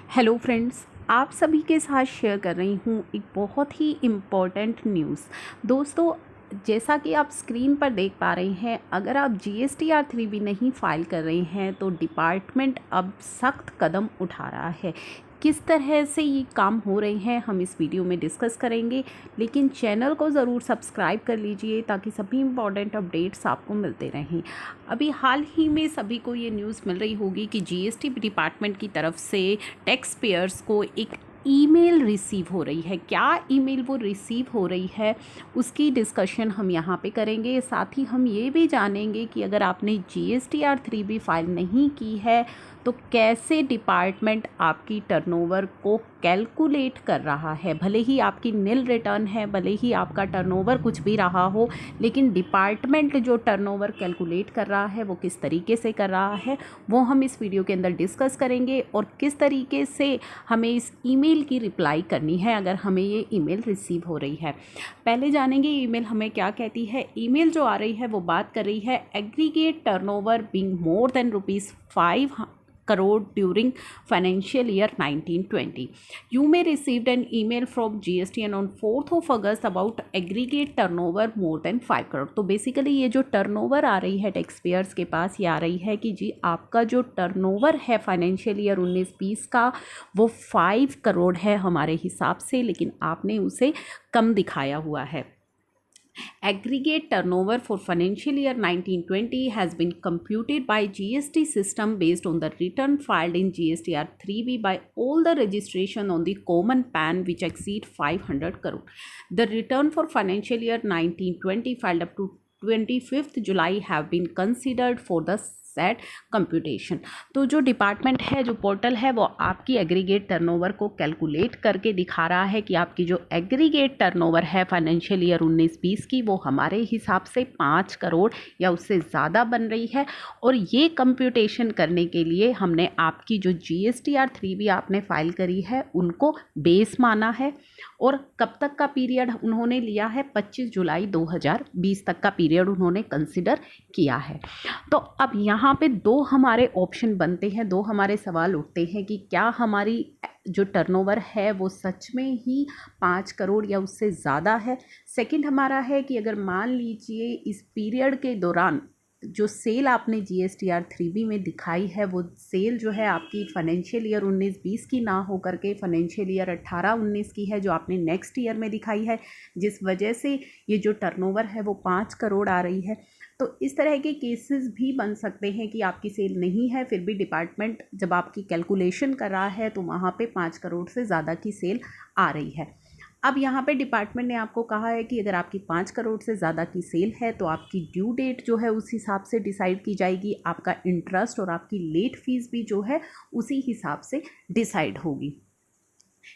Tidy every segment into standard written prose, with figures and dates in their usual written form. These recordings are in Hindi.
हेलो फ्रेंड्स, आप सभी के साथ शेयर कर रही हूँ एक बहुत ही इम्पॉर्टेंट न्यूज़। दोस्तों, जैसा कि आप स्क्रीन पर देख पा रहे हैं, अगर आप GSTR 3 भी नहीं फाइल कर रहे हैं तो डिपार्टमेंट अब सख्त कदम उठा रहा है। किस तरह से ये काम हो रहे हैं हम इस वीडियो में डिस्कस करेंगे, लेकिन चैनल को ज़रूर सब्सक्राइब कर लीजिए ताकि सभी इम्पॉर्टेंट अपडेट्स आपको मिलते रहें। अभी हाल ही में सभी को ये न्यूज़ मिल रही होगी कि GST डिपार्टमेंट की तरफ से टैक्स पेयर्स को एक ईमेल रिसीव हो रही है। क्या ईमेल वो रिसीव हो रही है उसकी डिस्कशन हम यहाँ पे करेंगे। साथ ही हम ये भी जानेंगे कि अगर आपने GSTR 3 भी फाइल नहीं की है तो कैसे डिपार्टमेंट आपकी टर्नओवर को कैलकुलेट कर रहा है। भले ही आपकी नील रिटर्न है, भले ही आपका टर्नओवर कुछ भी रहा हो, लेकिन डिपार्टमेंट जो टर्नओवर कैलकुलेट कर रहा है वो किस तरीके से कर रहा है वो हम इस वीडियो के अंदर डिस्कस करेंगे और किस तरीके से हमें इस ईमेल की रिप्लाई करनी है अगर हमें ये ईमेल रिसीव हो रही है। पहले जानेंगे ईमेल हमें क्या कहती है। ईमेल जो आ रही है वो बात कर रही है aggregate turnover being more than ₹5 crore during financial year 1920. You may received an email from GSTN on 4th of August about aggregate turnover more than 5 crore. तो बेसिकली ये जो टर्नओवर आ रही है टैक्स पेयर्स के पास, ये आ रही है कि जी आपका जो टर्नओवर है फाइनेंशियल ईयर 19-20 का वो 5 करोड़ है हमारे हिसाब से, लेकिन आपने उसे कम दिखाया हुआ है। Aggregate turnover for financial year 1920 has been computed by GST system based on the return filed in GSTR 3B by all the registration on the common PAN which exceed 500 crore. The return for financial year 1920 filed up to 25th July have been considered for the set computation. तो जो डिपार्टमेंट है, जो पोर्टल है, वो आपकी एग्रीगेट टर्नओवर को कैलकुलेट करके दिखा रहा है कि आपकी जो एग्रीगेट टर्नओवर है फाइनेंशियल ईयर 19-20 की वो हमारे हिसाब से 5 करोड़ या उससे ज़्यादा बन रही है। और ये कंप्यूटेशन करने के लिए हमने आपकी जो GSTR 3 भी आपने फाइल करी है उनको बेस माना है। और कब तक का पीरियड उन्होंने लिया है? 25 जुलाई 2020 तक का पीरियड उन्होंने कंसिडर किया है। तो अब यहाँ पे दो हमारे ऑप्शन बनते हैं, दो हमारे सवाल उठते हैं कि क्या हमारी जो टर्नओवर है वो सच में ही 5 करोड़ या उससे ज़्यादा है। सेकंड हमारा है कि अगर मान लीजिए इस पीरियड के दौरान जो सेल आपने GSTR 3B में दिखाई है वो सेल जो है आपकी फाइनेंशियल ईयर 19-20 की ना हो करके फाइनेंशियल ईयर 18-19 की है, जो आपने नेक्स्ट ईयर में दिखाई है, जिस वजह से ये जो टर्नओवर है वो 5 करोड़ आ रही है। तो इस तरह के केसेस भी बन सकते हैं कि आपकी सेल नहीं है, फिर भी डिपार्टमेंट जब आपकी कैलकुलेशन कर रहा है तो वहाँ पे 5 करोड़ से ज़्यादा की सेल आ रही है। अब यहाँ पे डिपार्टमेंट ने आपको कहा है कि अगर आपकी 5 करोड़ से ज़्यादा की सेल है तो आपकी ड्यू डेट जो है उस हिसाब से डिसाइड की जाएगी, आपका इंटरेस्ट और आपकी लेट फीस भी जो है उसी हिसाब से डिसाइड होगी।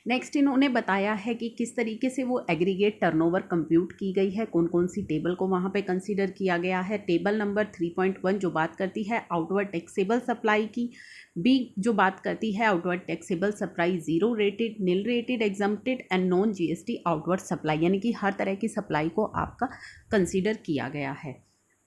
नेक्स्ट इन्होंने बताया है कि किस तरीके से वो एग्रीगेट टर्नओवर कंप्यूट की गई है, कौन कौन सी टेबल को वहाँ पे कंसीडर किया गया है। टेबल नंबर 3.1 जो बात करती है आउटवर्ड टैक्सेबल सप्लाई की, बी जो बात करती है outward taxable supply zero rated, nil rated, exempted and non GST outward supply, यानी कि हर तरह की सप्लाई को आपका कंसीडर किया गया है।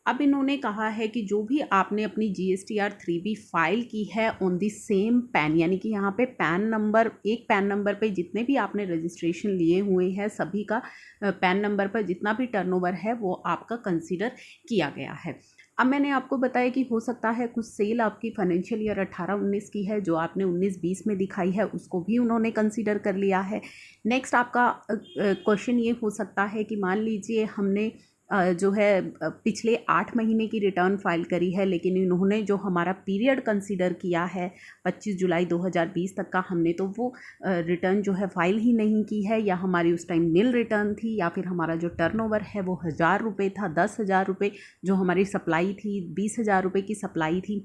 अब इन्होंने कहा है कि जो भी आपने अपनी GSTR 3B फाइल की है ऑन दी सेम पैन, यानी कि यहाँ पे पैन नंबर, एक पैन नंबर पे जितने भी आपने रजिस्ट्रेशन लिए हुए हैं सभी का पैन नंबर पर जितना भी टर्नओवर है वो आपका कंसीडर किया गया है। अब मैंने आपको बताया कि हो सकता है कुछ सेल आपकी फाइनेंशियल ईयर 18-19 की है जो आपने 19-20 में दिखाई है, उसको भी उन्होंने कंसीडर कर लिया है। नेक्स्ट आपका क्वेश्चन ये हो सकता है कि मान लीजिए हमने जो है पिछले 8 महीने की रिटर्न फाइल करी है, लेकिन इन्होंने जो हमारा पीरियड कंसीडर किया है 25 जुलाई 2020 तक का, हमने तो वो रिटर्न जो है फाइल ही नहीं की है, या हमारी उस टाइम नील रिटर्न थी, या फिर हमारा जो टर्नओवर है वो 1000 रुपये था, 10,000 रुपये जो हमारी सप्लाई थी, 20,000 रुपये की सप्लाई थी।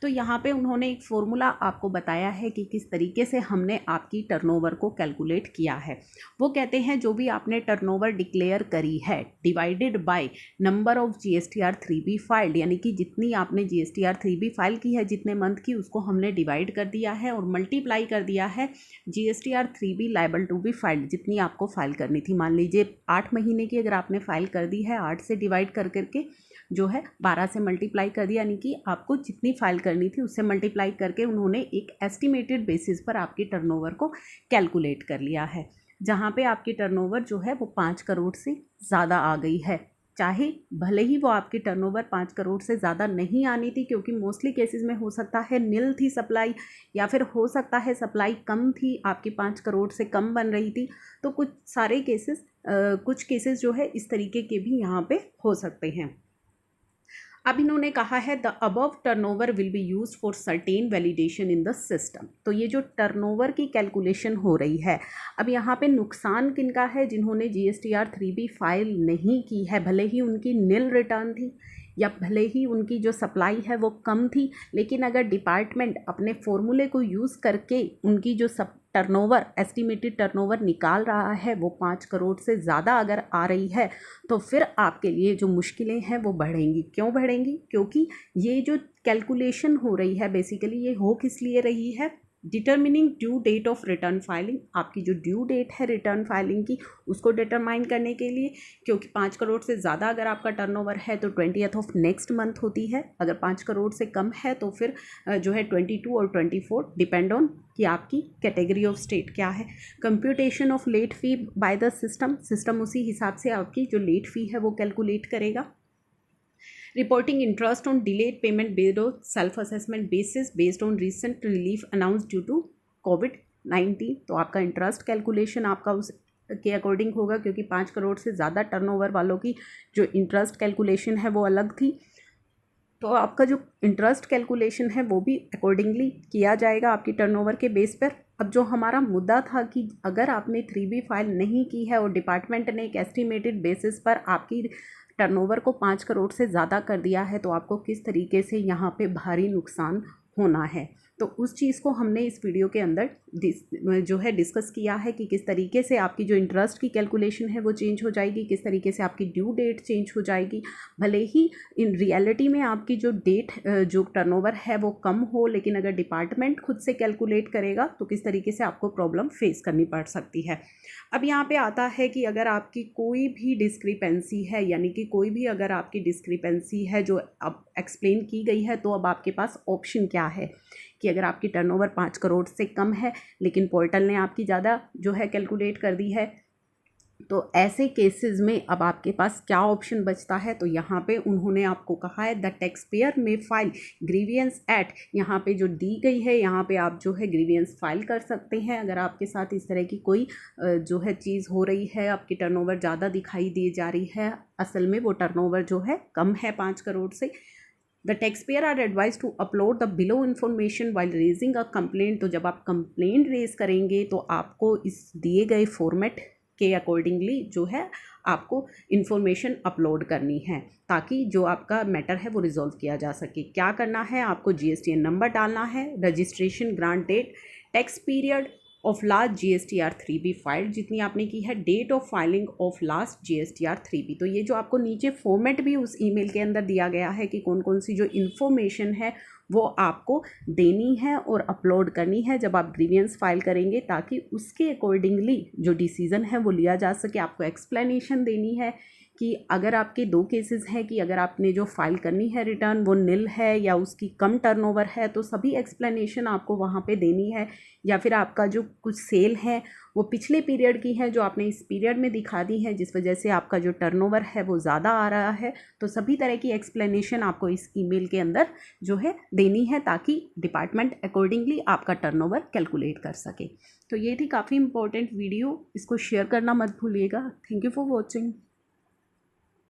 तो यहाँ पे उन्होंने एक फ़ॉर्मूला आपको बताया है कि किस तरीके से हमने आपकी टर्नओवर को कैलकुलेट किया है। वो कहते हैं जो भी आपने टर्नओवर डिक्लेयर करी है divided by number of GSTR 3B filed, यानी कि जितनी आपने GSTR 3B फाइल की है जितने मंथ की, उसको हमने डिवाइड कर दिया है और मल्टीप्लाई कर दिया है GSTR 3B liable to be filed, जितनी आपको फाइल करनी थी। मान लीजिए 8 महीने की अगर आपने फाइल कर दी है, 8 से डिवाइड कर करके जो है 12 से मल्टीप्लाई कर दिया, यानी कि आपको जितनी फाइल करनी थी उससे मल्टीप्लाई करके उन्होंने एक एस्टिमेटेड बेसिस पर आपकी टर्नओवर को कैलकुलेट कर लिया है, जहाँ पे आपकी टर्नओवर जो है वो 5 करोड़ से ज़्यादा आ गई है। चाहे भले ही वो आपकी टर्नओवर 5 करोड़ से ज़्यादा नहीं आनी थी, क्योंकि मोस्टली केसेस में हो सकता है नील थी सप्लाई, या फिर हो सकता है सप्लाई कम थी, आपकी 5 करोड़ से कम बन रही थी। तो कुछ केसेस जो है इस तरीके के भी यहाँ पे हो सकते हैं। अब इन्होंने कहा है the above turnover will be used for certain validation in the system. तो ये जो टर्नओवर की कैलकुलेशन हो रही है, अब यहाँ पे नुकसान किनका है? जिन्होंने GSTR 3B फाइल नहीं की है, भले ही उनकी नील रिटर्न थी या भले ही उनकी जो सप्लाई है वो कम थी, लेकिन अगर डिपार्टमेंट अपने फॉर्मूले को यूज़ करके उनकी जो टर्नओवर एस्टिमेटेड टर्नओवर निकाल रहा है वो 5 करोड़ से ज़्यादा अगर आ रही है, तो फिर आपके लिए जो मुश्किलें हैं वो बढ़ेंगी। क्यों बढ़ेंगी? क्योंकि ये जो कैलकुलेशन हो रही है बेसिकली ये हो किस लिए रही है? Determining due date of return filing, आपकी जो ड्यू डेट है रिटर्न फाइलिंग की उसको डिटरमाइन करने के लिए, क्योंकि 5 करोड़ से ज़्यादा अगर आपका टर्नओवर है तो 20th ऑफ नेक्स्ट मंथ होती है, अगर 5 करोड़ से कम है तो फिर जो है 22 और 24 डिपेंड ऑन कि आपकी कैटेगरी ऑफ स्टेट क्या है। Computation of late fee by the system उसी हिसाब से आपकी जो लेट फ़ी है वो कैलकुलेट करेगा। Reporting interest on delayed payment based on self-assessment basis based on recent relief announced due to COVID-19। तो आपका इंटरेस्ट कैलकुलेशन आपका उस के अकॉर्डिंग होगा, क्योंकि 5 करोड़ से ज़्यादा टर्नओवर वालों की जो इंटरेस्ट कैलकुलेशन है वो अलग थी। तो आपका जो इंटरेस्ट कैलकुलेशन है वो भी अकॉर्डिंगली किया जाएगा आपकी टर्नओवर के बेस पर। अब जो हमारा मुद्दा था कि अगर आपने 3B फाइल नहीं की है और डिपार्टमेंट ने एक एस्टिमेटेड बेसिस पर आपकी टर्नओवर को 5 करोड़ से ज़्यादा कर दिया है, तो आपको किस तरीके से यहाँ पे भारी नुकसान होना है, तो उस चीज़ को हमने इस वीडियो के अंदर जो है डिस्कस किया है कि किस तरीके से आपकी जो इंटरेस्ट की कैलकुलेशन है वो चेंज हो जाएगी, किस तरीके से आपकी ड्यू डेट चेंज हो जाएगी। भले ही इन रियलिटी में आपकी जो डेट जो टर्नओवर है वो कम हो, लेकिन अगर डिपार्टमेंट खुद से कैलकुलेट करेगा तो किस तरीके से आपको प्रॉब्लम फेस करनी पड़ सकती है। अब यहाँ पे आता है कि अगर आपकी कोई भी डिस्क्रिपेंसी है, यानी कि कोई भी अगर आपकी डिस्क्रिपेंसी है जो अब एक्सप्लेन की गई है, तो अब आपके पास ऑप्शन क्या है कि अगर आपकी टर्नओवर 5 करोड़ से कम है लेकिन पोर्टल ने आपकी ज़्यादा जो है कैलकुलेट कर दी है, तो ऐसे केसेस में अब आपके पास क्या ऑप्शन बचता है? तो यहाँ पे उन्होंने आपको कहा है द टैक्स पेयर में फाइल ग्रीवियंस एट, यहाँ पे जो दी गई है यहाँ पे आप जो है ग्रीवियंस फाइल कर सकते हैं। अगर आपके साथ इस तरह की कोई जो है चीज़ हो रही है, आपकी टर्नओवर ज़्यादा दिखाई दी जा रही है, असल में वो टर्नओवर जो है कम है 5 करोड़ से। The tax payer are advised to upload the below information while raising a complaint. तो जब आप कंप्लेंट रेज करेंगे तो आपको इस दिए गए फॉर्मेट के अकॉर्डिंगली जो है आपको इन्फॉर्मेशन अपलोड करनी है, ताकि जो आपका मैटर है वो रिजॉल्व किया जा सके। क्या करना है? आपको GSTN नंबर डालना है, registration grant date, tax period of last GSTR 3B file जितनी आपने की है, date of filing of last GSTR 3B। तो ये जो आपको नीचे फॉर्मेट भी उस ईमेल के अंदर दिया गया है कि कौन कौन सी जो इन्फॉर्मेशन है वो आपको देनी है और अपलोड करनी है जब आप ग्रीवियंस फाइल करेंगे, ताकि उसके अकॉर्डिंगली जो डिसीज़न है वो लिया जा सके। आपको एक्सप्लेनेशन देनी है कि अगर आपके 2 केसेस हैं कि अगर आपने जो फाइल करनी है रिटर्न वो नील है या उसकी कम टर्नओवर है, तो सभी एक्सप्लेनेशन आपको वहाँ पे देनी है। या फिर आपका जो कुछ सेल है वो पिछले पीरियड की है जो आपने इस पीरियड में दिखा दी है, जिस वजह से आपका जो टर्नओवर है वो ज़्यादा आ रहा है, तो सभी तरह की एक्सप्लेनेशन आपको इस ईमेल के अंदर जो है देनी है, ताकि डिपार्टमेंट अकॉर्डिंगली आपका टर्नओवर कैलकुलेट कर सके। तो ये थी काफ़ी इंपॉर्टेंट वीडियो, इसको शेयर करना मत भूलिएगा। Thank you for watching.